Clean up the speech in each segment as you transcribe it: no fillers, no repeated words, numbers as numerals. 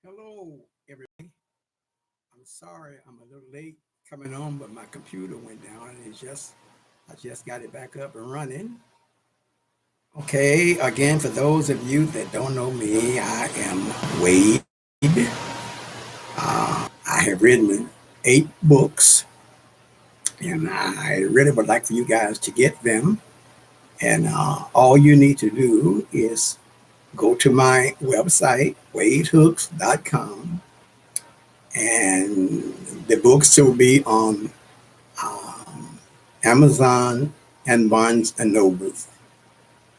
Hello, everybody. I'm sorry I'm a little late coming on, but my computer went down and I just got it back up and running. Okay, again, for those of you that don't know me, I am Wade. I have written 8 books, and I really would like for you guys to get them. And all you need to do is go to my website, wadehooks.com, and the books will be on um, Amazon and Barnes and Nobles,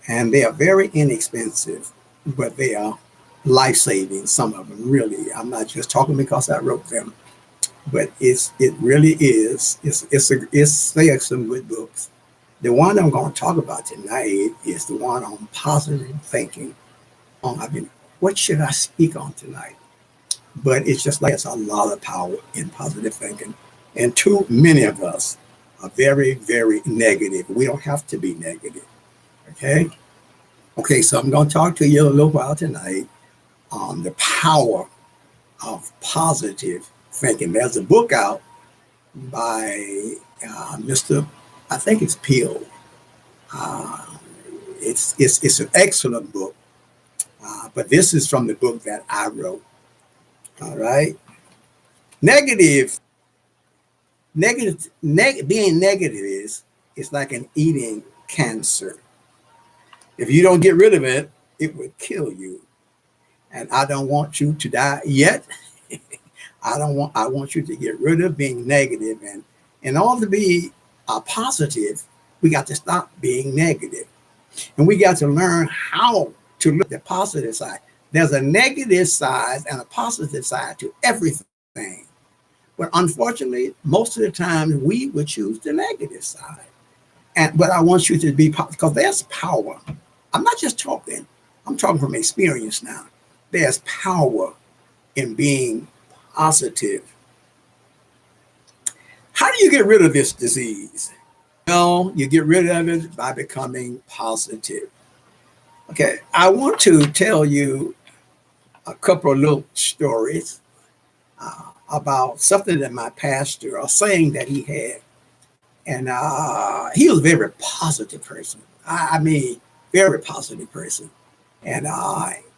and they are very inexpensive, but they are life saving. Some of them really. I'm not just talking because I wrote them, but it really is. They are some good books. The one I'm going to talk about tonight is the one on positive thinking. I mean, what should I speak on tonight? But it's just like it's a lot of power in positive thinking. And too many of us are very, very negative. We don't have to be negative. Okay. Okay. So I'm going to talk to you a little while tonight on the power of positive thinking. There's a book out by Mr. I think it's Peel. Uh, it's an excellent book, but this is from the book that I wrote. All right. Negative being negative is it's like an eating cancer. If you don't get rid of it, it will kill you. And I don't want you to die yet. I want you to get rid of being negative, and in order to be positive, we got to stop being negative. And we got to learn how to look at the positive side. There's a negative side and a positive side to everything. But unfortunately, most of the time we would choose the negative side. And but I want you to be because there's power. I'm not just talking. I'm talking from experience now. There's power in being positive. How do you get rid of this disease? Well, you get rid of it by becoming positive. Okay, I want to tell you a couple of little stories about something that my pastor, a saying that he had. And he was a very positive person. I mean, very positive person. And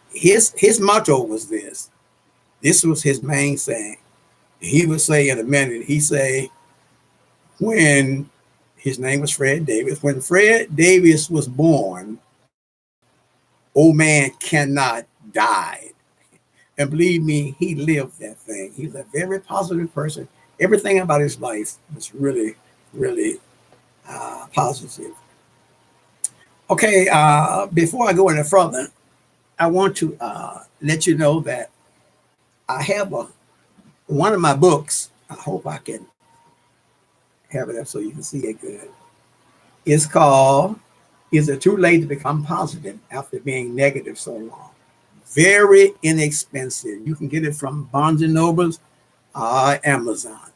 his motto was this. This was his main saying. He would say in a minute, he say, when his name was Fred Davis, when Fred Davis was born, old man cannot die. And believe me, he lived that thing. He was a very positive person. Everything about his life was really, really positive. Okay, before I go any further, I want to let you know that I have one of my books. I hope I can have it up so you can see it good. It's called "Is It Too Late to Become Positive After Being Negative So Long?" Very inexpensive. You can get it from Barnes and Nobles, Amazon,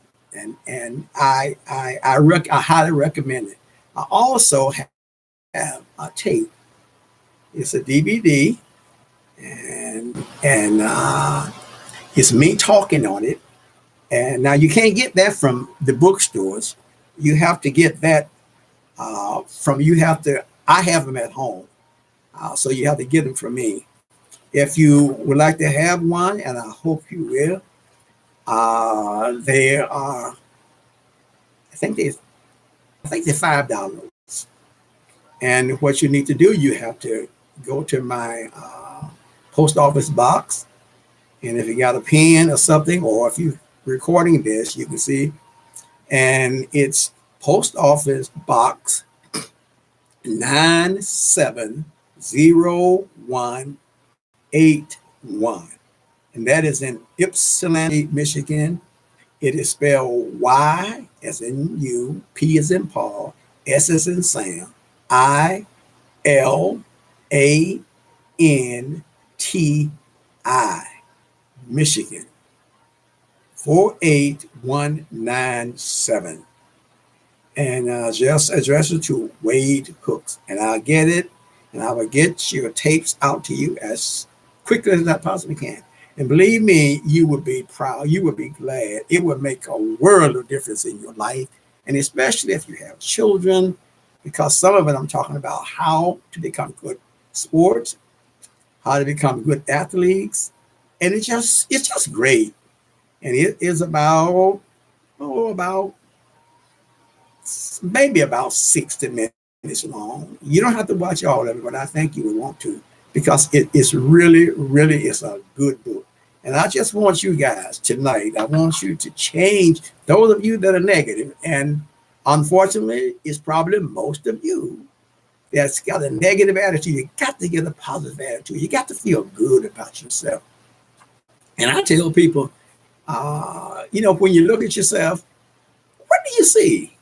and I highly recommend it. I also have a tape. It's a DVD, and it's me talking on it. And now you can't get that from the bookstores. You have to get that from you have to. I have them at home, so you have to get them from me. If you would like to have one, and I hope you will, they are. I think they. I think they're $5. And what you need to do, you have to go to my post office box, and if you got a pen or something, or if you're recording this, you can see, and it's post office box 97081, and that is in Ypsilanti, Michigan. It is spelled Y as in you, P as in Paul, S as in Sam, Ilanti, Michigan, 48197. And just address it to Wade Hooks, and I'll get it, and I will get your tapes out to you as quickly as I possibly can. And believe me, you would be proud. You would be glad. It would make a world of difference in your life. And especially if you have children, because some of it I'm talking about how to become good sports, how to become good athletes. And it's just great. And it is about, about maybe about 60 minutes long. You don't have to watch all of it, but I think you would want to because it is really, really is a good book. And I just want you guys tonight, I want you to change those of you that are negative, and unfortunately, it's probably most of you that's got a negative attitude. You got to get a positive attitude. You got to feel good about yourself. And I tell people, when you look at yourself, what do you see?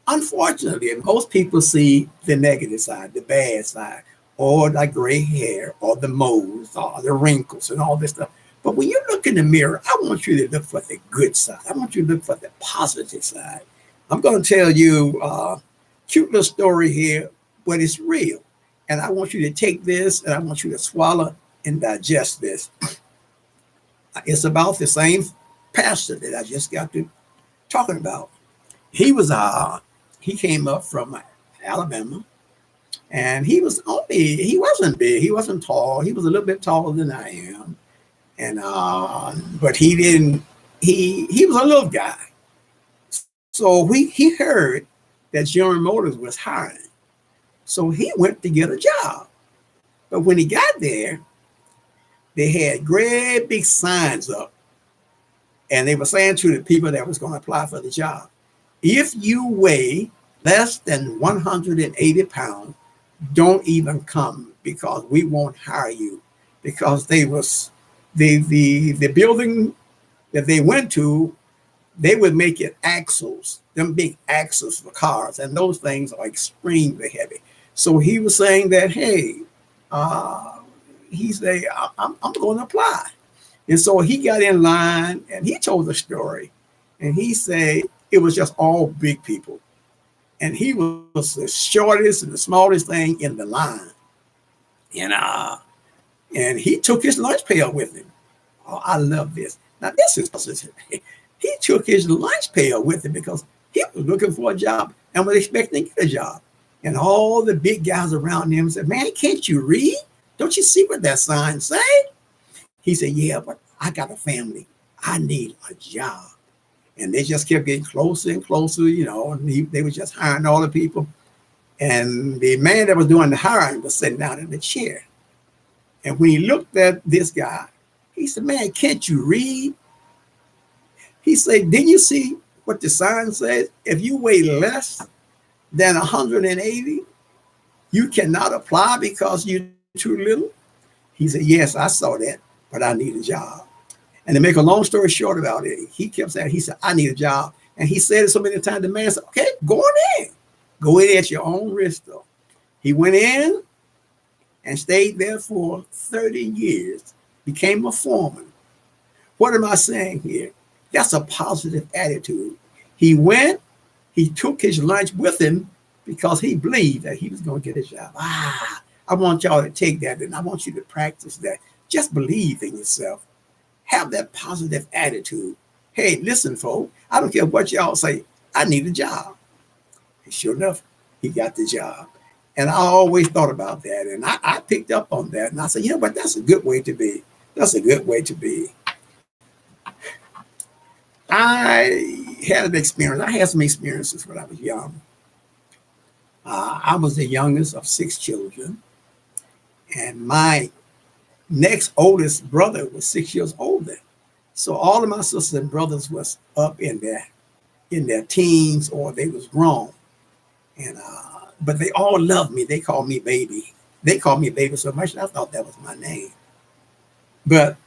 Unfortunately, most people see the negative side, the bad side, or the gray hair, or the moles, or the wrinkles, and all this stuff. But when you look in the mirror, I want you to look for the good side. I want you to look for the positive side. I'm going to tell you a cute little story here, but it's real. And I want you to take this and I want you to swallow and digest this. It's about the same pastor that I just got to talking about. He came up from Alabama, and he wasn't big, he wasn't tall, he was a little bit taller than I am, and but he didn't he was a little guy. So he heard that General Motors was hiring, so he went to get a job. But when he got there, they had great big signs up, and they were saying to the people that was going to apply for the job, if you weigh less than 180 pounds, don't even come because we won't hire you. Because the building that they went to, they would make it axles, them big axles for cars, and those things are extremely heavy. So he was saying that, hey, he said, I'm going to apply. And so he got in line and he told the story. And he said it was just all big people. And he was the shortest and the smallest thing in the line. And he took his lunch pail with him. Oh, I love this. Now, this is positive. He took his lunch pail with him because he was looking for a job and was expecting to get a job. And all the big guys around him said, man, can't you read? Don't you see what that sign say? He said, yeah, but I got a family. I need a job. And they just kept getting closer and closer, and they were just hiring all the people. And the man that was doing the hiring was sitting down in the chair. And when he looked at this guy, he said, man, can't you read? He said, didn't you see what the sign says? If you weigh less than 180, you cannot apply because you're too little. He said, yes, I saw that, but I need a job. And to make a long story short about it, he kept saying, he said, I need a job. And he said it so many times, the man said, okay, go on in. Go in at your own risk, though. He went in and stayed there for 30 years, became a foreman. What am I saying here? That's a positive attitude. He went, he took his lunch with him because he believed that he was going to get a job. I want y'all to take that and I want you to practice that. Just believe in yourself. Have that positive attitude. Hey, listen, folks, I don't care what y'all say. I need a job. And sure enough, he got the job. And I always thought about that. And I picked up on that. And I said, but that's a good way to be. That's a good way to be. I had an experience. I had some experiences when I was young. I was the youngest of 6 children. And my next oldest brother was 6 years older. So all of my sisters and brothers was up in their teens or they was grown. And but they all loved me. They called me baby. They called me baby so much that I thought that was my name. But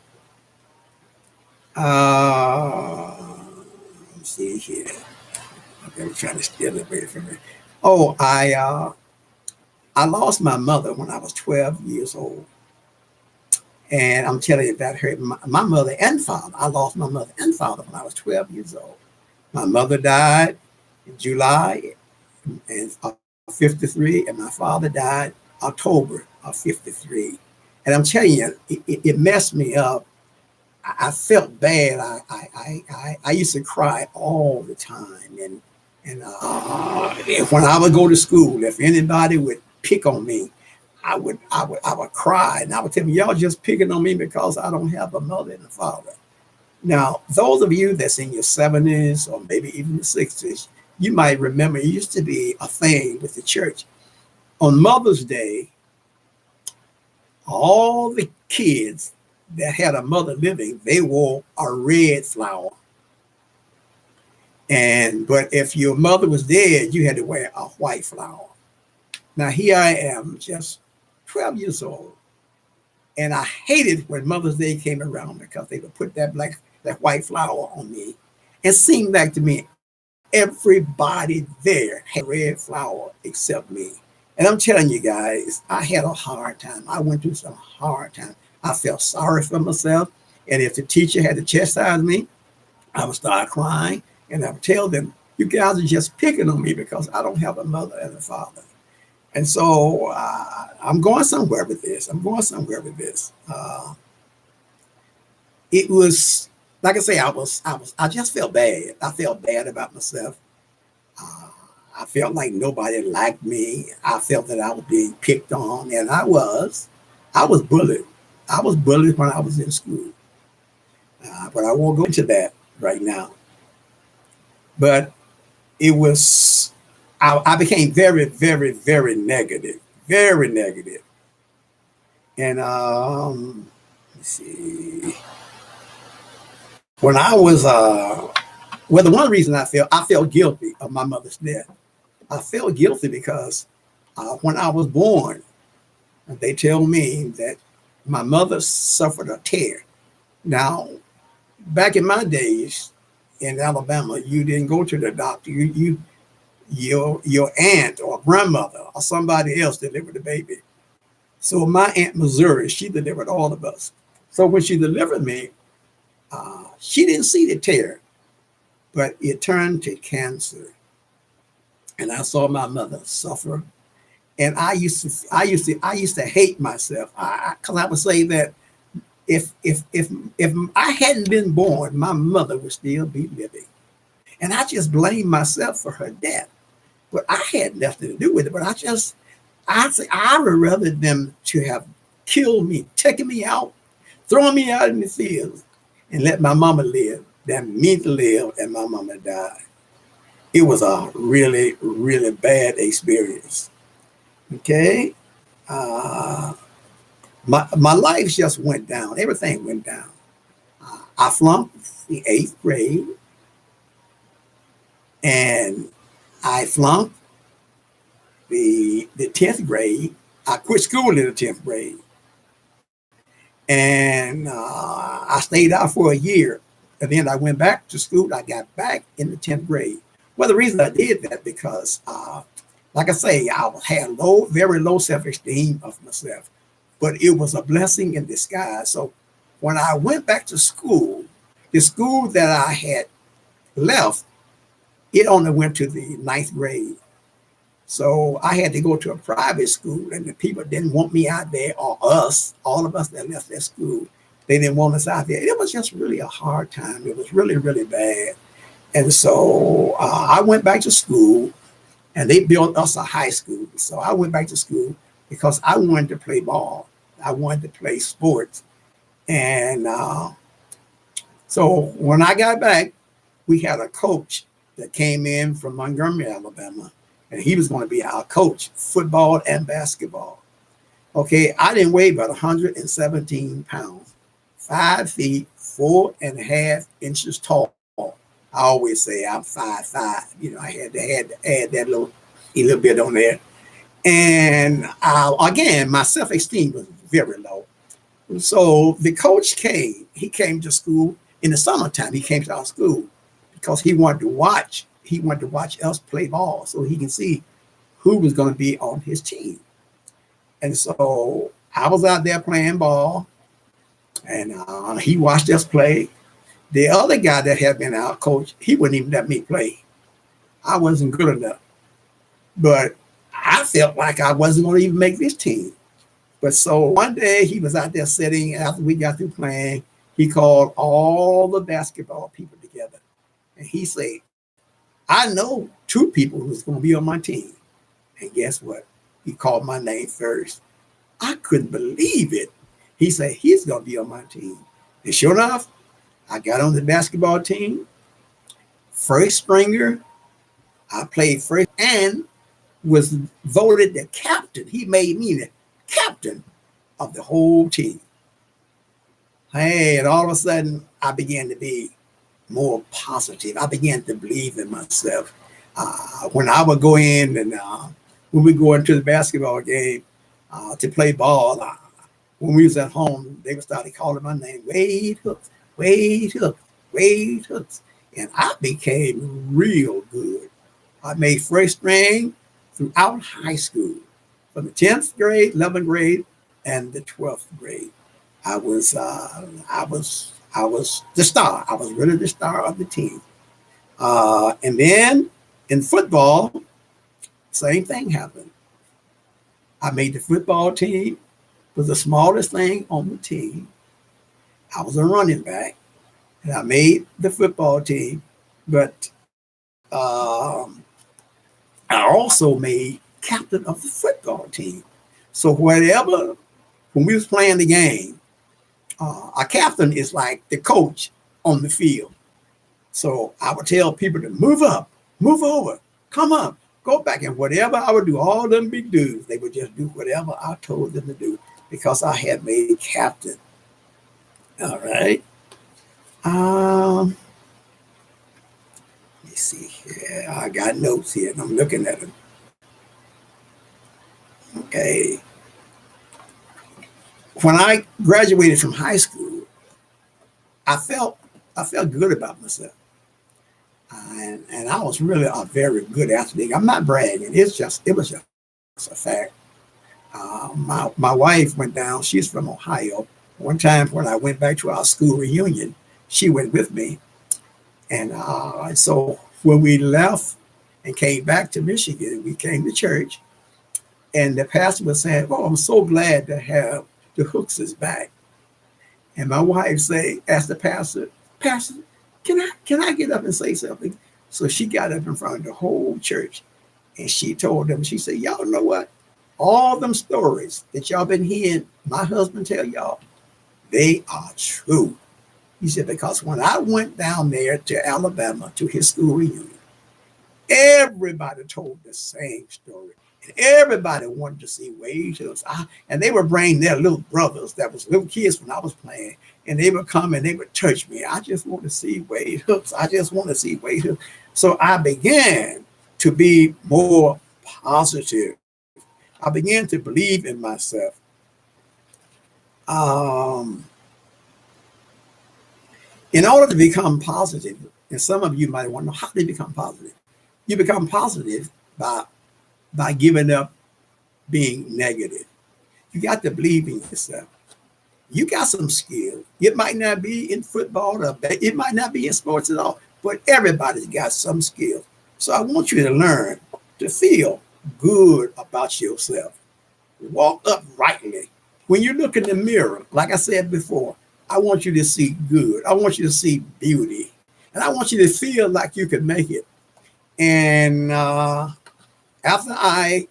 let's see here. They were trying to steal it away from me. Oh, I lost my mother when I was 12 years old. And I'm telling you, that hurt my mother and father. I lost my mother and father when I was 12 years old. My mother died in July of 53, and my father died October of 53. And I'm telling you, it messed me up. I felt bad. I used to cry all the time, and when I would go to school, if anybody would pick on me, I would cry, and I would tell them, y'all just picking on me because I don't have a mother and a father. Now, those of you that's in your 70s or maybe even the 60s, you might remember it used to be a thing with the church. On Mother's Day, all the kids that had a mother living, they wore a red flower. But if your mother was dead, you had to wear a white flower. Now here I am, just 12 years old, and I hated when Mother's Day came around because they would put that white flower on me. It seemed like to me everybody there had a red flower except me. And I'm telling you guys, I had a hard time. I went through some hard time. I felt sorry for myself. And if the teacher had to chastise me, I would start crying. And I would tell them, you guys are just picking on me because I don't have a mother and a father. And so I'm going somewhere with this. It was, like I say, I just felt bad. I felt bad about myself. I felt like nobody liked me. I felt that I was being picked on, and I was bullied. I was bullied when I was in school. But I won't go into that right now. But it was, I became very, very, very negative, very negative. And let's see. When I was, well, the one reason I felt guilty of my mother's death. I felt guilty because when I was born, they tell me that my mother suffered a tear. Now, back in my days in Alabama, you didn't go to the doctor. Your aunt or grandmother or somebody else delivered the baby. So my Aunt Missouri, she delivered all of us. So when she delivered me, she didn't see the tear, but it turned to cancer. And I saw my mother suffer. And I used to hate myself. Because I would say that if I hadn't been born, my mother would still be living. And I just blamed myself for her death. But I had nothing to do with it. But I would rather them to have killed me, taken me out, thrown me out in the fields, and let my mama live than me to live and my mama die. It was a really, really bad experience. Okay. My life just went down. Everything went down. I flunked the 8th grade, and I flunked the 10th grade. I quit school in the 10th grade. And I stayed out for a year. And then I went back to school. I got back in the 10th grade. Well, the reason I did that because, like I say, I had very low self-esteem of myself, but it was a blessing in disguise. So when I went back to school, the school that I had left, it only went to the 9th grade. So I had to go to a private school, and the people didn't want me out there, or us, all of us that left that school. They didn't want us out there. It was just really a hard time. It was really, really bad. And so I went back to school, and they built us a high school. So I went back to school because I wanted to play ball. I wanted to play sports. And so when I got back, we had a coach that came in from Montgomery, Alabama, and he was going to be our coach, football and basketball. Okay, I didn't weigh but 117 pounds, 5 feet, 4.5 inches tall. I always say I'm 5'5". You know, I had to add that little bit on there. And again, my self-esteem was very low. So the coach came. He came to school in the summertime. He came to our school because he wanted to watch. He wanted to watch us play ball so he can see who was going to be on his team. And so I was out there playing ball, and he watched us play. The other guy that had been our coach, he wouldn't even let me play. I wasn't good enough. But I felt like I wasn't going to even make this team. But so one day he was out there sitting after we got through playing, He called all the basketball people together. And he said, I know two people who's going to be on my team. And guess what? He called my name first. I couldn't believe it. He said, he's going to be on my team. And sure enough, I got on the basketball team, first stringer. I played first and was voted the captain. He made me the captain of the whole team. Hey, and all of a sudden, I began to be more positive. I began to believe in myself. When I would go in and when we go into the basketball game to play ball, when we was at home, they would start calling my name, Wade Hooks, Wade Hooks, Wade Hooks. And I became real good. I made first string throughout high school, from the 10th grade, 11th grade, and the 12th grade. I was the star. I was really the star of the team. And then in football, same thing happened. I made the football team, was the smallest thing on the team. I was a running back, and I made the football team, but I also made captain of the football team. So whatever, when we was playing the game, a captain is like the coach on the field. So I would tell people to move up, move over, come up, go back. And whatever I would do, all them big dudes, they would just do whatever I told them to do because I had made captain. All right. Let me see here. I got notes here and I'm looking at them. Okay. When I graduated from high school, I felt good about myself. And I was really a very good athlete. I'm not bragging. It was just a fact. My wife went down. She's from Ohio. One time when I went back to our school reunion, she went with me. And so when we left and came back to Michigan, we came to church. And the pastor was saying, "Oh, I'm so glad to have the Hookses back." And my wife asked the pastor, "Pastor, can I get up and say something?" So she got up in front of the whole church and she told them, she said, "Y'all know what? All them stories that y'all been hearing my husband tell y'all, they are true." He said, "Because when I went down there to Alabama to his school reunion, everybody told the same story. And everybody wanted to see Wade Hooks. And they would bring their little brothers that was little kids when I was playing. And they would come and they would touch me. I just want to see Wade Hooks. I just want to see Wade Hooks." So I began to be more positive. I began to believe in myself. In order to become positive, and some of you might want to know how to become positive. You become positive by giving up being negative. You got to believe in yourself. You got some skill. It might not be in football, or it might not be in sports at all, but everybody's got some skill. So I want you to learn to feel good about yourself. Walk uprightly. When you look in the mirror, like I said before, I want you to see good. I want you to see beauty. And I want you to feel like you can make it. And after I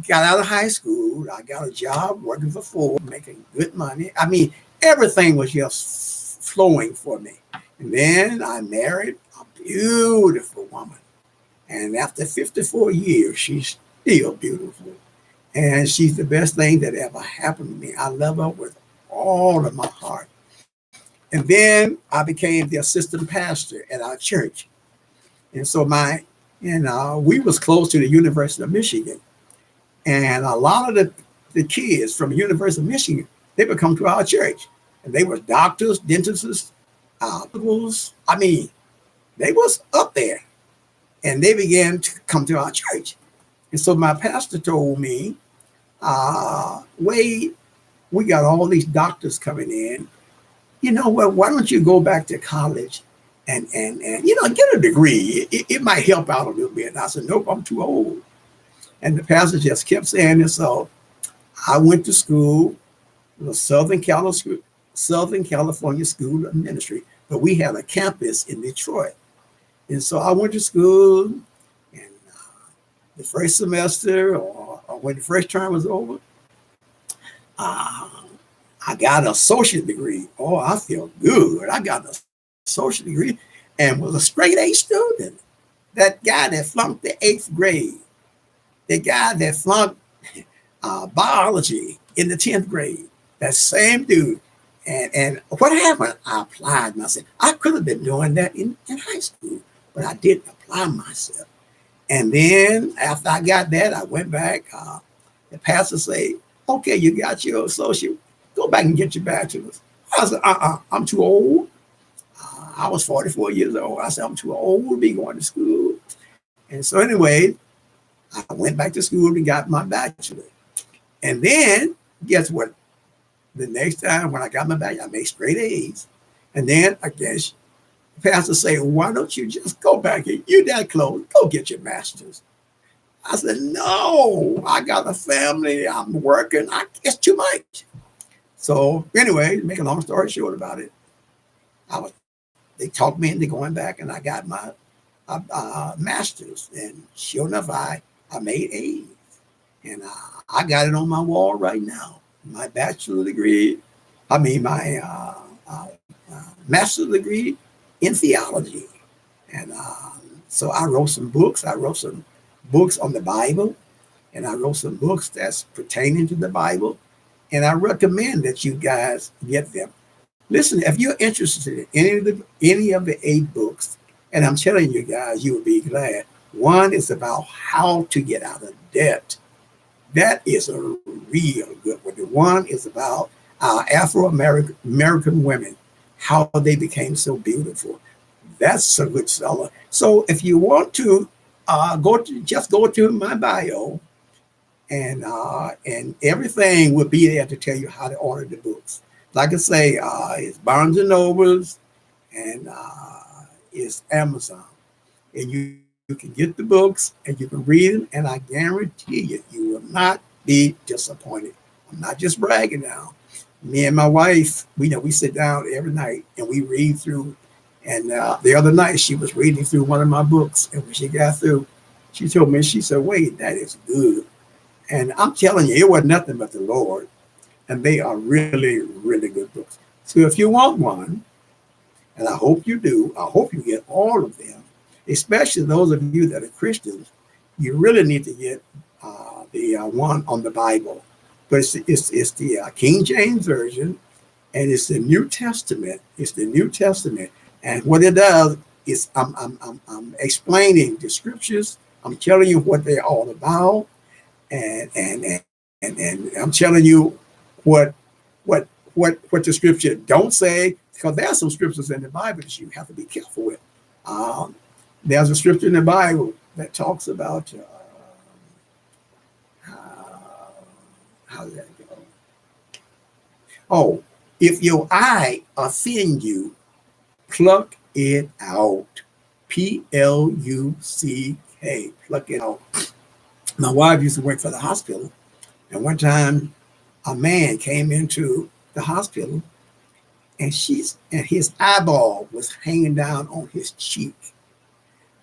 got out of high school, I got a job working for Ford, making good money. I mean, everything was just flowing for me. And then I married a beautiful woman. And after 54 years, she's still beautiful. And she's the best thing that ever happened to me. I love her with all of my heart. And then I became the assistant pastor at our church. And so we was close to the University of Michigan. And a lot of the kids from the University of Michigan, they would come to our church. And they were doctors, dentists, hospitals. I mean, they was up there. And they began to come to our church. And so my pastor told me, "Wade, we got all these doctors coming in. You know what, why don't you go back to college and get a degree? It might help out a little bit." And I said, "Nope, I'm too old." And the pastor just kept saying this. So I went to school, the Southern Southern California School of Ministry, but we had a campus in Detroit. And so I went to school, and the first semester, or when the first term was over, uh, I got an associate degree. Oh, I feel good. I got an associate degree and was a straight A student. That guy that flunked the 8th grade, the guy that flunked biology in the 10th grade, that same dude. And what happened? I applied myself. I could have been doing that in high school, but I didn't apply myself. And then after I got that, I went back. The pastor said, okay, you got your associate. Go back and get your bachelor's. I said, I'm too old. I was 44 years old. I said, I'm too old to be going to school. And so anyway, I went back to school and got my bachelor. And then guess what? The next time when I got my bachelor, I made straight A's. And then I guess the pastor said, why don't you just go back and you that close, go get your master's. I said, no, I got a family. I'm working. It's too much. So anyway, to make a long story short about it, they talked me into going back, and I got my master's. And sure enough, I made A's, and I got it on my wall right now. My bachelor degree, my master's degree in theology, and so I wrote some books. I wrote some books on the Bible, and I wrote some books that's pertaining to the Bible, and I recommend that you guys get them. Listen, if you're interested in any of the 8 books, and I'm telling you guys, you will be glad. One is about how to get out of debt. That is a real good one. The one is about Afro-American women, how they became so beautiful. That's a good seller. So if you want to, just go to my bio, and everything will be there to tell you how to order the books. Like I say, it's Barnes and Nobles, and it's Amazon, and you can get the books and you can read them, and I guarantee you, you will not be disappointed. I'm not just bragging now. Me and my wife, we sit down every night and we read through. And the other night she was reading through one of my books, and when she got through, she told me, she said, wait, that is good. And I'm telling you, it was nothing but the Lord. And they are really, really good books. So if you want one, and I hope you do, I hope you get all of them, especially those of you that are Christians, you really need to get the one on the Bible. But it's the King James Version, and it's the New Testament. It's the New Testament. And what it does is I'm explaining the scriptures. I'm telling you what they're all about. And I'm telling you what the scripture don't say, because there are some scriptures in the Bible that you have to be careful with. There's a scripture in the Bible that talks about how does that go? Oh, if your eye offend you, pluck it out. P-L-U-C-K. Pluck it out. My wife used to work for the hospital, and one time a man came into the hospital, and his eyeball was hanging down on his cheek.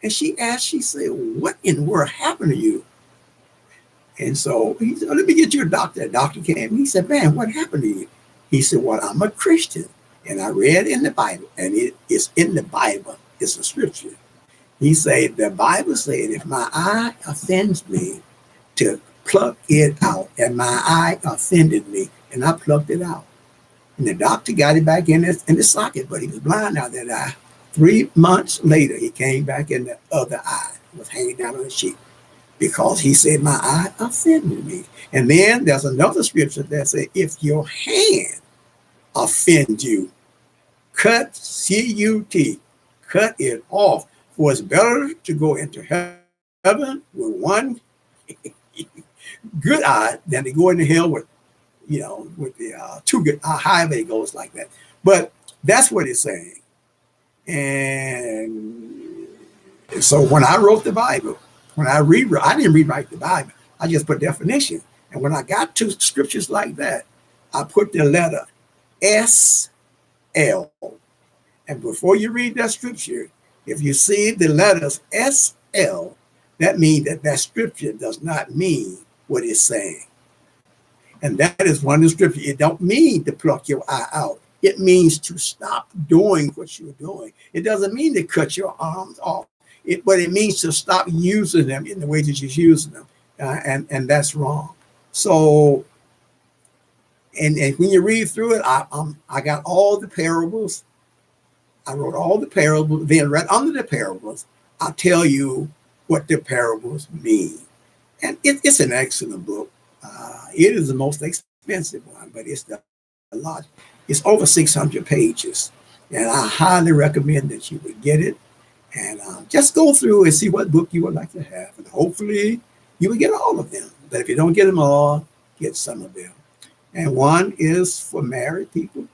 And she said, what in the world happened to you? And so he said, let me get you a doctor. The doctor came. He said, man, what happened to you? He said, well, I'm a Christian, and I read in the Bible, and it's in the Bible. It's a scripture. He said, the Bible said, if my eye offends me, to pluck it out. And my eye offended me, and I plucked it out. And the doctor got it back in the socket, but he was blind out of that eye. 3 months later, he came back in the other eye. It was hanging down on the cheek, because he said, my eye offended me. And then there's another scripture that says, if your hand offends you, cut, C-U-T, cut it off. For it's better to go into heaven with one good eye than to go into hell with the two good, however it goes like that. But that's what it's saying. And so when I wrote the Bible, I didn't rewrite the Bible. I just put definition. And when I got to scriptures like that, I put the letter SL. And before you read that scripture, if you see the letters SL, that means that that scripture does not mean what it's saying. And that is one of the scriptures. It don't mean to pluck your eye out. It means to stop doing what you're doing. It doesn't mean to cut your arms off. But it means to stop using them in the way that you're using them. And that's wrong. So, and when you read through it, I got all the parables. I wrote all the parables. Then right under the parables, I'll tell you what the parables mean. And it's an excellent book. It is the most expensive one, but it's a lot. It's over 600 pages. And I highly recommend that you would get it and just go through and see what book you would like to have. And hopefully you will get all of them. But if you don't get them all, get some of them. And one is for married people.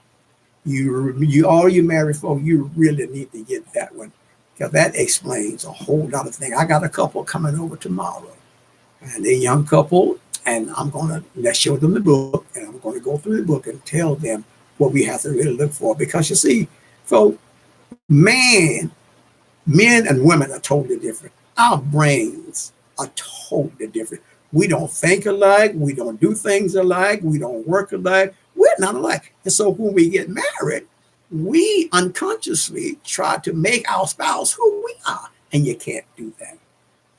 All you married folk, you really need to get that one because that explains a whole lot of things. I got a couple coming over tomorrow, and they're a young couple, and I'm going to show them the book, and I'm going to go through the book and tell them what we have to really look for. Because you see, folks, men and women are totally different. Our brains are totally different. We don't think alike. We don't do things alike. We don't work alike. We're not alike. And so when we get married, we unconsciously try to make our spouse who we are. And you can't do that.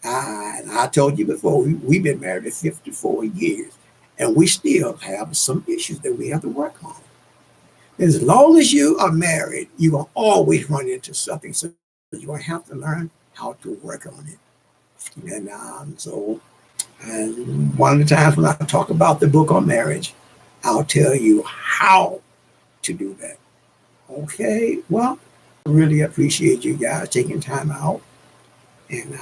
And I told you before, we've been married for 54 years. And we still have some issues that we have to work on. As long as you are married, you're going to always run into something. So you're going to have to learn how to work on it. And and one of the times when I talk about the book on marriage, I'll tell you how to do that. Okay, well, I really appreciate you guys taking time out. And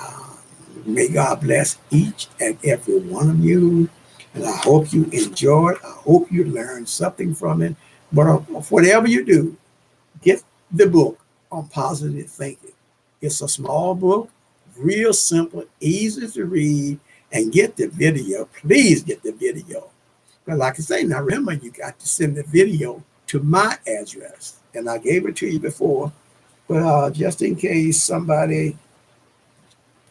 may God bless each and every one of you. And I hope you enjoyed. I hope you learned something from it. But whatever you do, get the book on positive thinking. It's a small book, real simple, easy to read, and get the video. Please get the video. But like I say, now remember, you got to send the video to my address. And I gave it to you before, but just in case somebody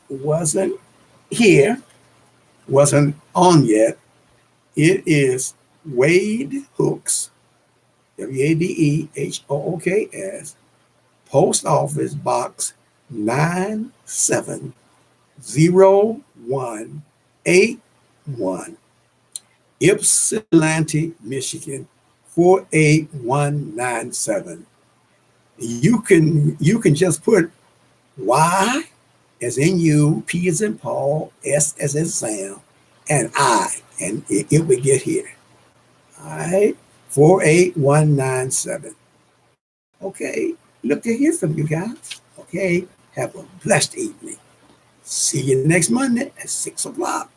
wasn't here, wasn't on yet, it is Wade Hooks, WADEHOOKS, Post Office Box 970181, Ypsilanti, Michigan 48197. You can just put Y as in you, P as in Paul, S as in Sam, and I, and it will get here. All right, 48197. Okay, look to hear from you guys. Okay, have a blessed evening. See you next Monday at 6 o'clock.